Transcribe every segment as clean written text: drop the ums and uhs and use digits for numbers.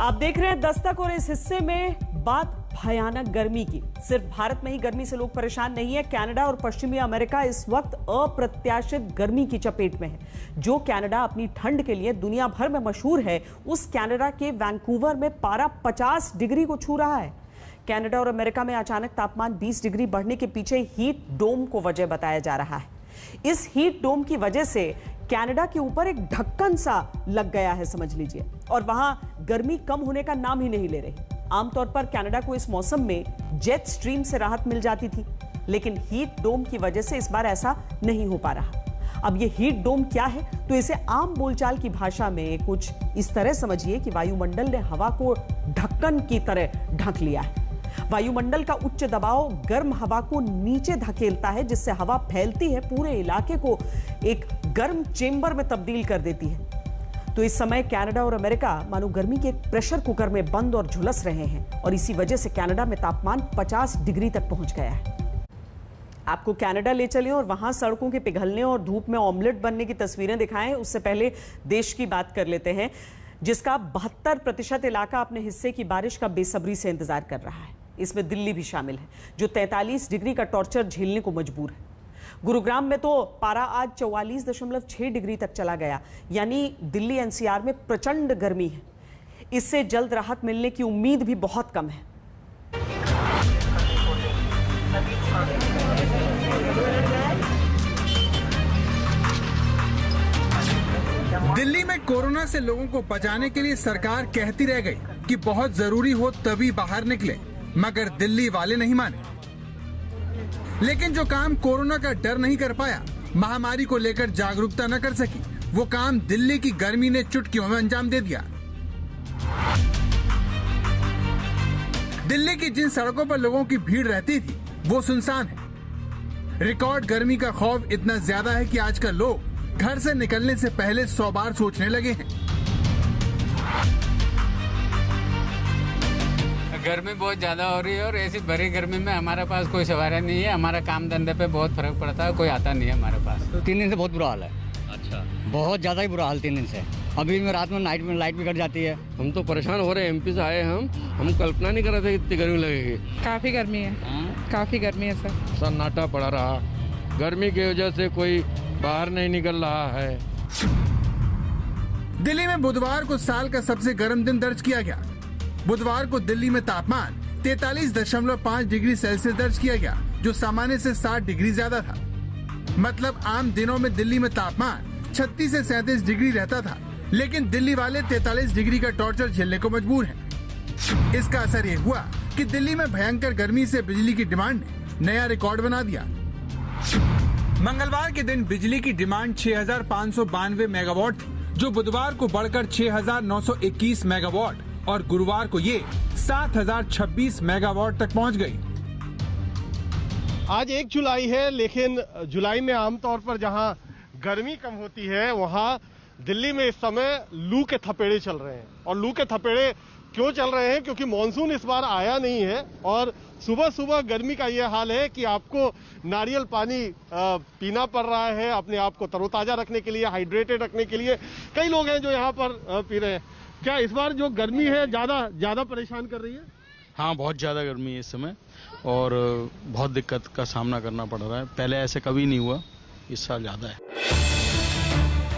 आप देख रहे हैं दस्तक और इस हिस्से में बात भयानक गर्मी की। सिर्फ भारत में ही गर्मी से लोग परेशान नहीं है। कनाडा और पश्चिमी अमेरिका इस वक्त अप्रत्याशित गर्मी की चपेट में है। जो कनाडा अपनी ठंड के लिए दुनिया भर में मशहूर है, उस कनाडा के वैंकूवर में पारा 50 डिग्री को छू रहा है। कनाडा और अमेरिका में अचानक तापमान 20 डिग्री बढ़ने के पीछे हीट डोम को वजह बताया जा रहा है। इस हीट डोम की वजह से कनाडा के ऊपर एक ढक्कन सा लग गया है, समझ लीजिए, और वहां गर्मी कम होने का नाम ही नहीं ले रही। आमतौर पर कनाडा को इस मौसम में जेट स्ट्रीम से राहत मिल जाती थी, लेकिन हीट डोम की वजह से इस बार ऐसा नहीं हो पा रहा। अब ये हीट डोम क्या है, तो इसे आम बोलचाल की भाषा में कुछ इस तरह समझिए कि वायुमंडल ने हवा को ढक्कन की तरह ढक लिया है। वायुमंडल का उच्च दबाव गर्म हवा को नीचे धकेलता है, जिससे हवा फैलती है, पूरे इलाके को एक गर्म चेंबर में तब्दील कर देती है। तो इस समय कनाडा और अमेरिका मानो गर्मी के एक प्रेशर कुकर में बंद और झुलस रहे हैं, और इसी वजह से कनाडा में तापमान 50 डिग्री तक पहुंच गया है। आपको कनाडा ले चलें और वहां सड़कों के पिघलने और धूप में ऑमलेट बनने की तस्वीरें दिखाएं। उससे पहले देश की बात कर लेते हैं, जिसका 72% इलाका अपने हिस्से की बारिश का बेसब्री से इंतजार कर रहा है। इसमें दिल्ली भी शामिल है, जो 43 डिग्री का टॉर्चर झेलने को मजबूर है। गुरुग्राम में तो पारा आज 44.6 डिग्री तक चला गया, यानी दिल्ली एनसीआर में प्रचंड गर्मी है। इससे जल्द राहत मिलने की उम्मीद भी बहुत कम है। दिल्ली में कोरोना से लोगों को बचाने के लिए सरकार कहती रह गई कि बहुत जरूरी हो तभी बाहर निकले, मगर दिल्ली वाले नहीं माने। लेकिन जो काम कोरोना का डर नहीं कर पाया, महामारी को लेकर जागरूकता न कर सकी, वो काम दिल्ली की गर्मी ने चुटकियों में अंजाम दे दिया। दिल्ली की जिन सड़कों पर लोगों की भीड़ रहती थी, वो सुनसान है। रिकॉर्ड गर्मी का खौफ इतना ज्यादा है कि आजकल लोग घर से निकलने से पहले 100 बार सोचने लगे हैं। गर्मी बहुत ज्यादा हो रही है और ऐसी भरी गर्मी में हमारे पास कोई सवारी नहीं है। हमारा काम धंधे पे बहुत फर्क पड़ता है, कोई आता नहीं है हमारे पास। 3 दिन से बहुत बुरा हाल है। अच्छा, बहुत ज्यादा ही बुरा हाल 3 दिन से। अभी में रात में नाइट में लाइट भी कट जाती है। हम तो परेशान हो रहे हैं। एमपी से आए हम कल्पना नहीं कर रहे थे इतनी गर्मी लगेगी। काफी गर्मी है, काफी गर्मी है सर। सन्नाटा पड़ा रहा, गर्मी की वजह से कोई बाहर नहीं निकल रहा है। दिल्ली में बुधवार को साल का सबसे गर्म दिन दर्ज किया गया। बुधवार को दिल्ली में तापमान 43.5 डिग्री सेल्सियस दर्ज किया गया, जो सामान्य से 60 डिग्री ज्यादा था। मतलब आम दिनों में दिल्ली में तापमान 36 से 37 डिग्री रहता था, लेकिन दिल्ली वाले 43 डिग्री का टॉर्चर झेलने को मजबूर हैं। इसका असर ये हुआ कि दिल्ली में भयंकर गर्मी से बिजली की डिमांड ने नया रिकॉर्ड बना दिया। मंगलवार के दिन बिजली की डिमांड 6,592 मेगावाट थी, जो बुधवार को बढ़कर 6,921 मेगावाट और गुरुवार को ये 7,026 मेगावाट तक पहुंच गई। आज 1 जुलाई है, लेकिन जुलाई में आमतौर पर जहां गर्मी कम होती है, वहां दिल्ली में इस समय लू के थपेड़े चल रहे हैं। और लू के थपेड़े क्यों चल रहे हैं? क्योंकि मानसून इस बार आया नहीं है और सुबह सुबह गर्मी का ये हाल है कि आपको नारियल पानी पीना पड़ रहा है, अपने आप को तरोताजा रखने के लिए, हाइड्रेटेड रखने के लिए। कई लोग हैं जो यहाँ पर पी रहे हैं। क्या इस बार जो गर्मी है ज्यादा परेशान कर रही है? हाँ, बहुत ज़्यादा गर्मी है इस समय और बहुत दिक्कत का सामना करना पड़ रहा है। पहले ऐसे कभी नहीं हुआ, इस साल ज़्यादा है।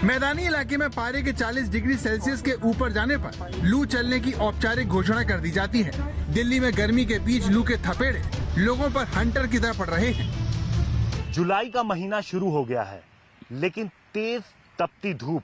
मैदानी इलाके में पारे के 40 डिग्री सेल्सियस के ऊपर जाने पर लू चलने की औपचारिक घोषणा कर दी जाती है। दिल्ली में गर्मी के बीच लू के थपेड़े लोगों पर हंटर की तरह पड़ रहे हैं। जुलाई का महीना शुरू हो गया है, लेकिन तेज तपती धूप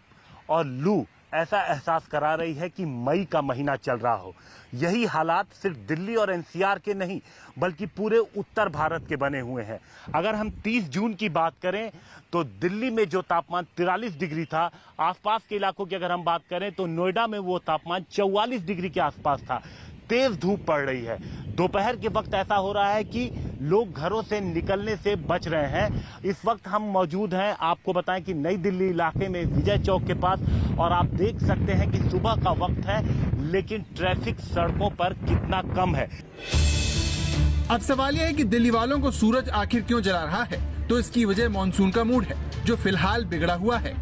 और लू ऐसा एहसास करा रही है कि मई का महीना चल रहा हो। यही हालात सिर्फ दिल्ली और एनसीआर के नहीं, बल्कि पूरे उत्तर भारत के बने हुए हैं। अगर हम 30 जून की बात करें तो दिल्ली में जो तापमान 43 डिग्री था, आसपास के इलाकों की अगर हम बात करें तो नोएडा में वो तापमान 44 डिग्री के आसपास था। तेज धूप पड़ रही है। दोपहर के वक्त ऐसा हो रहा है कि लोग घरों से निकलने से बच रहे हैं। इस वक्त हम मौजूद हैं, आपको बताएं कि नई दिल्ली इलाके में विजय चौक के पास, और आप देख सकते हैं कि सुबह का वक्त है, लेकिन ट्रैफिक सड़कों पर कितना कम है। अब सवाल यह है कि दिल्ली वालों को सूरज आखिर क्यों जला रहा है? तो इसकी वजह मानसून का मूड है, जो फिलहाल बिगड़ा हुआ है।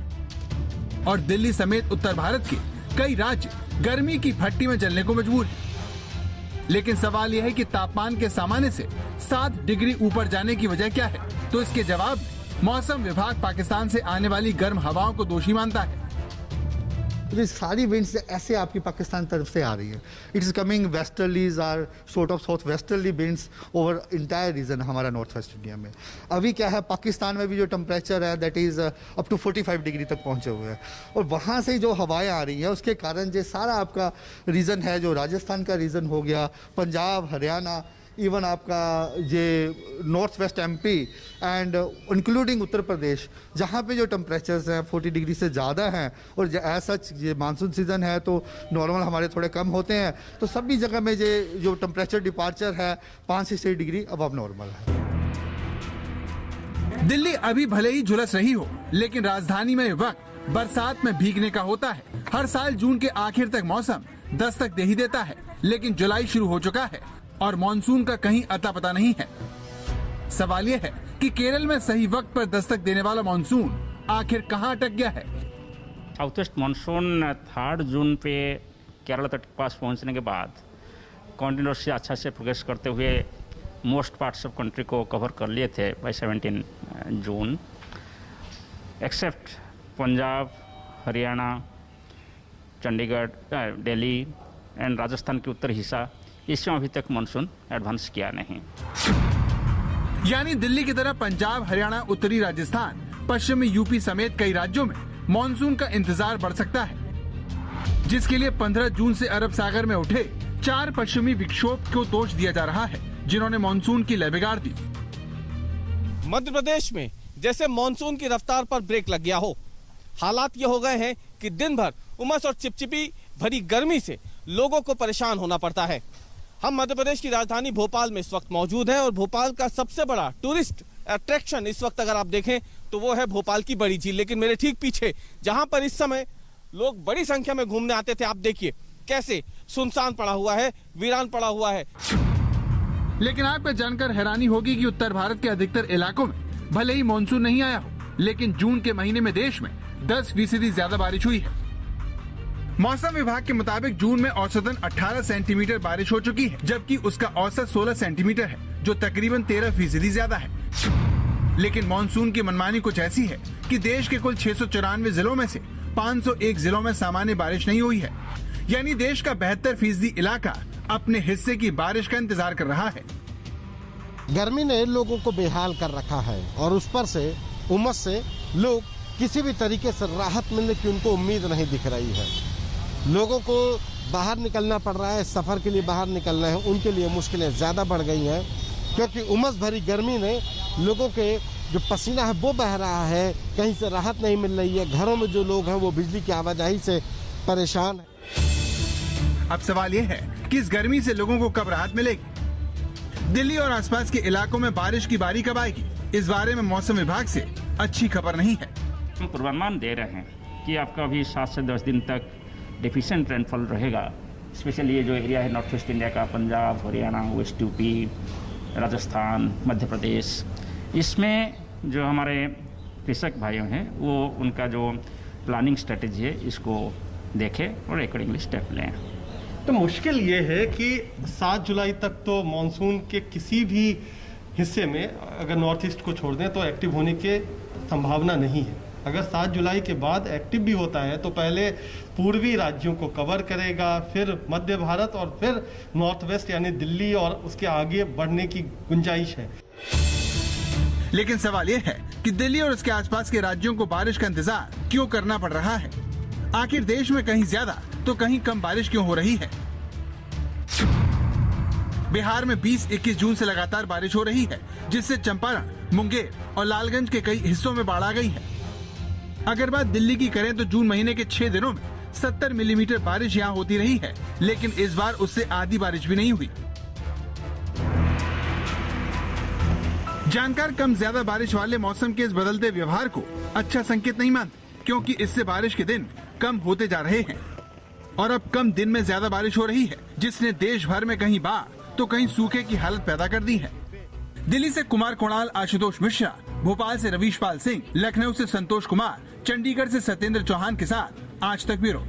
और दिल्ली समेत उत्तर भारत के कई राज्य गर्मी की भट्टी में जलने को मजबूर हैं। लेकिन सवाल यह है कि तापमान के सामान्य से 7 डिग्री ऊपर जाने की वजह क्या है? तो इसके जवाब में मौसम विभाग पाकिस्तान से आने वाली गर्म हवाओं को दोषी मानता है। ये सारी विंड्स ऐसे आपकी पाकिस्तान तरफ से आ रही है। It is coming westerlies are sort of south westerly winds over entire region हमारा नॉर्थ वेस्ट इंडिया में। अभी क्या है, पाकिस्तान में भी जो टेम्परेचर है that is up to 45 degree तक पहुंचे हुए हैं, और वहाँ से जो हवाएं आ रही हैं उसके कारण जो सारा आपका रीजन है, जो राजस्थान का रीजन हो गया, पंजाब, हरियाणा, इवन आपका ये north west MP and including Uttar Pradesh, जहाँ पे जो टेम्परेचर्स हैं 40 डिग्री से ज़्यादा हैं, और एज सच ये मानसून सीजन है तो नॉर्मल हमारे थोड़े कम होते हैं, तो सभी जगह में जो टेम्परेचर डिपार्चर है 5 से 6 डिग्री अबव नॉर्मल है। दिल्ली अभी भले ही झुलस रही हो, लेकिन राजधानी में वक्त बरसात में भीगने का होता है। हर साल जून के आखिर तक मौसम दस्तक दे ही देता है, लेकिन जुलाई शुरू हो चुका है और मानसून का कहीं अता पता नहीं है। सवाल यह है कि केरल में सही वक्त पर दस्तक देने वाला मानसून आखिर कहां अटक गया है? साउथ वेस्ट मानसून 3 जून पे केरल तट के पास पहुंचने के बाद कॉन्टिन्यूसली अच्छा से प्रोग्रेस करते हुए मोस्ट पार्ट्स ऑफ कंट्री को कवर कर लिए थे by 17 June, except Punjab, Haryana, Chandigarh, Delhi and Rajasthan के उत्तरी हिस्सा, इसमें अभी तक मानसून एडवांस किया नहीं। यानी दिल्ली की तरह पंजाब, हरियाणा, उत्तरी राजस्थान, पश्चिमी यूपी समेत कई राज्यों में मानसून का इंतजार बढ़ सकता है, जिसके लिए 15 जून से अरब सागर में उठे 4 पश्चिमी विक्षोभ को दोष दिया जा रहा है, जिन्होंने मानसून की लय बिगाड़ दी। मध्य प्रदेश में जैसे मानसून की रफ्तार पर ब्रेक लग गया हो। हालात ये हो गए हैं कि दिन भर उमस और चिपचिपी भरी गर्मी से लोगों को परेशान होना पड़ता है। हम मध्य प्रदेश की राजधानी भोपाल में इस वक्त मौजूद हैं और भोपाल का सबसे बड़ा टूरिस्ट अट्रैक्शन इस वक्त अगर आप देखें तो वो है भोपाल की बड़ी झील। लेकिन मेरे ठीक पीछे जहां पर इस समय लोग बड़ी संख्या में घूमने आते थे, आप देखिए कैसे सुनसान पड़ा हुआ है, वीरान पड़ा हुआ है। लेकिन आपको जानकर हैरानी होगी कि उत्तर भारत के अधिकतर इलाकों में भले ही मानसून नहीं आया हो, लेकिन जून के महीने में देश में 10% ज्यादा बारिश हुई है। मौसम विभाग के मुताबिक जून में औसतन 18 सेंटीमीटर बारिश हो चुकी है, जबकि उसका औसत 16 सेंटीमीटर है, जो तकरीबन 13% ज्यादा है। लेकिन मानसून की मनमानी कुछ ऐसी है कि देश के कुल 694 जिलों में से 501 जिलों में सामान्य बारिश नहीं हुई है। यानी देश का 72% इलाका अपने हिस्से की बारिश का इंतजार कर रहा है। गर्मी ने लोगों को बेहाल कर रखा है और उस पर से उमस से लोग किसी भी तरीके से राहत मिलने की उनको उम्मीद नहीं दिख रही है। लोगों को बाहर निकलना पड़ रहा है, सफर के लिए बाहर निकलना है, उनके लिए मुश्किलें ज्यादा बढ़ गई हैं, क्योंकि उमस भरी गर्मी ने लोगों के जो पसीना है वो बह रहा है, कहीं से राहत नहीं मिल रही है। घरों में जो लोग हैं वो बिजली की आवाजाही से परेशान है। अब सवाल ये है कि इस गर्मी से लोगों को कब राहत मिलेगी? दिल्ली और आसपास के इलाकों में बारिश की बारी कब आएगी? इस बारे में मौसम विभाग से अच्छी खबर नहीं है। हम पूर्वानुमान दे रहे हैं कि आपका अभी 7 से 10 दिन तक डिफिशिएंट रेनफॉल रहेगा। स्पेशली ये जो एरिया है नॉर्थ वेस्ट इंडिया का, पंजाब, हरियाणा, वेस्ट यूपी, राजस्थान, मध्य प्रदेश, इसमें जो हमारे कृषक भाइयों हैं वो उनका जो प्लानिंग स्ट्रेटेजी है इसको देखें और अकॉर्डिंगली स्टेप लें। तो मुश्किल ये है कि 7 जुलाई तक तो मानसून के किसी भी हिस्से में अगर नॉर्थ ईस्ट को छोड़ दें तो एक्टिव होने की संभावना नहीं है। अगर 7 जुलाई के बाद एक्टिव भी होता है तो पहले पूर्वी राज्यों को कवर करेगा, फिर मध्य भारत और फिर नॉर्थ वेस्ट यानी दिल्ली और उसके आगे बढ़ने की गुंजाइश है। लेकिन सवाल यह है कि दिल्ली और उसके आसपास के राज्यों को बारिश का इंतजार क्यों करना पड़ रहा है? आखिर देश में कहीं ज्यादा तो कहीं कम बारिश क्यों हो रही है? बिहार में 20-21 जून से लगातार बारिश हो रही है, जिससे चंपारण, मुंगेर और लालगंज के कई हिस्सों में बाढ़ आ गई है। अगर बात दिल्ली की करें तो जून महीने के 6 दिनों में 70 मिलीमीटर बारिश यहाँ होती रही है, लेकिन इस बार उससे आधी बारिश भी नहीं हुई। जानकार कम ज्यादा बारिश वाले मौसम के इस बदलते व्यवहार को अच्छा संकेत नहीं मानते, क्योंकि इससे बारिश के दिन कम होते जा रहे हैं और अब कम दिन में ज्यादा बारिश हो रही है, जिसने देश भर में कहीं बाढ़ तो कहीं सूखे की हालत पैदा कर दी है। दिल्ली से कुमार कोणाल, आशुतोष मिश्रा, भोपाल से रवीश पाल सिंह, लखनऊ से संतोष कुमार, चंडीगढ़ से सत्येंद्र चौहान के साथ आज तक ब्यूरो।